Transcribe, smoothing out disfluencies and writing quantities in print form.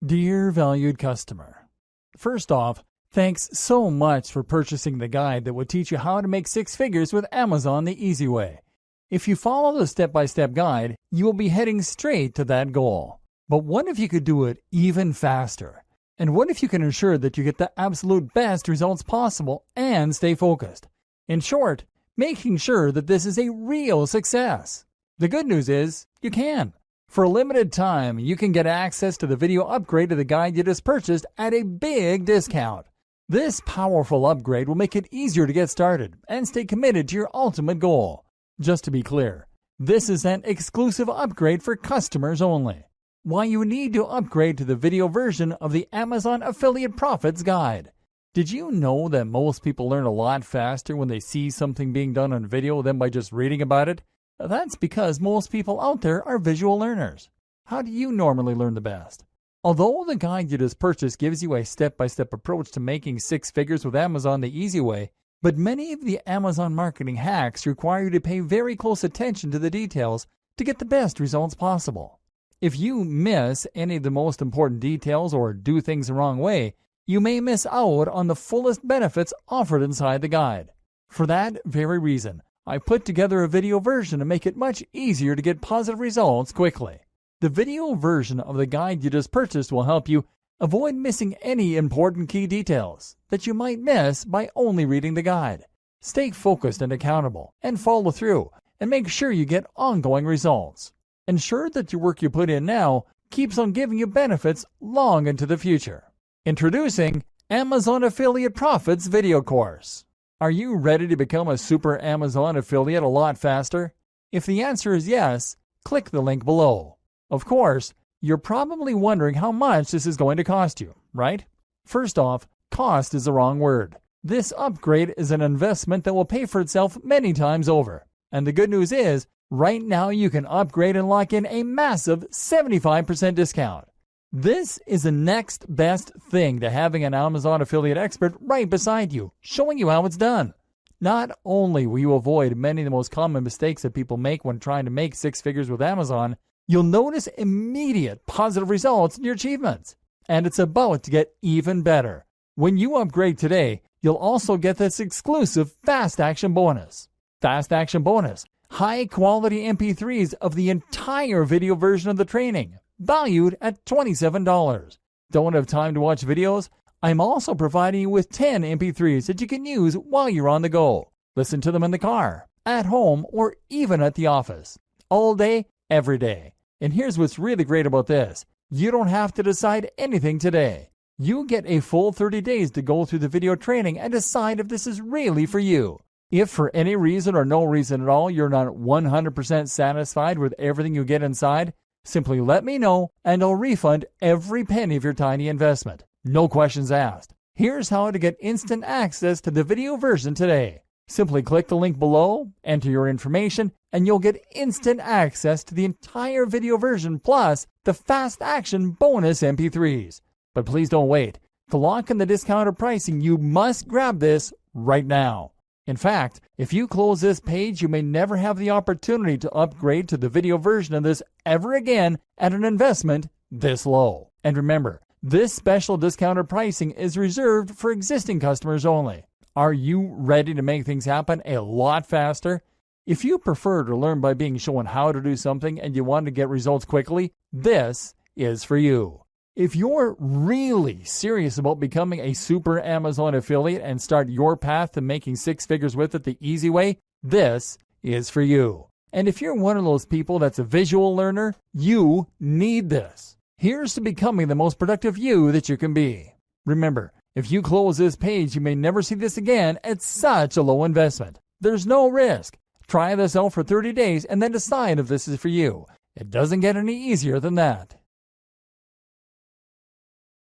Dear valued customer, first off, thanks so much for purchasing the guide that will teach you how to make six figures with Amazon the easy way. If you follow the step-by-step guide, you will be heading straight to that goal. But what if you could do it even faster? And what if you can ensure that you get the absolute best results possible and stay focused? In short, making sure that this is a real success. The good news is, you can. For a limited time, you can get access to the video upgrade of the guide you just purchased at a big discount. This powerful upgrade will make it easier to get started and stay committed to your ultimate goal. Just to be clear, this is an exclusive upgrade for customers only. Why you need to upgrade to the video version of the Amazon Affiliate Profits Guide. Did you know that most people learn a lot faster when they see something being done on video than by just reading about it? That's because most people out there are visual learners. How do you normally learn the best? Although the guide you just purchased gives you a step-by-step approach to making six figures with Amazon the easy way, but many of the Amazon marketing hacks require you to pay very close attention to the details to get the best results possible. If you miss any of the most important details or do things the wrong way, you may miss out on the fullest benefits offered inside the guide. For that very reason, I put together a video version to make it much easier to get positive results quickly. The video version of the guide you just purchased will help you avoid missing any important key details that you might miss by only reading the guide. Stay focused and accountable, and follow through, and make sure you get ongoing results. Ensure that your work you put in now keeps on giving you benefits long into the future. Introducing Amazon Affiliate Profits Video Course. Are you ready to become a super Amazon affiliate a lot faster? If the answer is yes, click the link below. Of course, you're probably wondering how much this is going to cost you, right? First off, cost is the wrong word. This upgrade is an investment that will pay for itself many times over. And the good news is, right now you can upgrade and lock in a massive 75% discount. This is the next best thing to having an Amazon affiliate expert right beside you, showing you how it's done. Not only will you avoid many of the most common mistakes that people make when trying to make six figures with Amazon, you'll notice immediate positive results in your achievements. And it's about to get even better. When you upgrade today, you'll also get this exclusive Fast Action Bonus. Fast Action Bonus, high quality MP3s of the entire video version of the training, valued at $27. Don't have time to watch videos? I'm also providing you with 10 MP3s that you can use while you're on the go. Listen to them in the car, at home, or even at the office. All day, every day. And here's what's really great about this. You don't have to decide anything today. You get a full 30 days to go through the video training and decide if this is really for you. If for any reason or no reason at all you're not 100% satisfied with everything you get inside, simply let me know and I'll refund every penny of your tiny investment. No questions asked. Here's how to get instant access to the video version today. Simply click the link below, enter your information, and you'll get instant access to the entire video version plus the Fast Action Bonus MP3s. But please don't wait. To lock in the discounted pricing, you must grab this right now. In fact, if you close this page, you may never have the opportunity to upgrade to the video version of this ever again at an investment this low. And remember, this special discounted pricing is reserved for existing customers only. Are you ready to make things happen a lot faster? If you prefer to learn by being shown how to do something and you want to get results quickly, this is for you. If you're really serious about becoming a super Amazon affiliate and start your path to making six figures with it the easy way, this is for you. And if you're one of those people that's a visual learner, you need this. Here's to becoming the most productive you that you can be. Remember, if you close this page, you may never see this again at such a low investment. There's no risk. Try this out for 30 days and then decide if this is for you. It doesn't get any easier than that.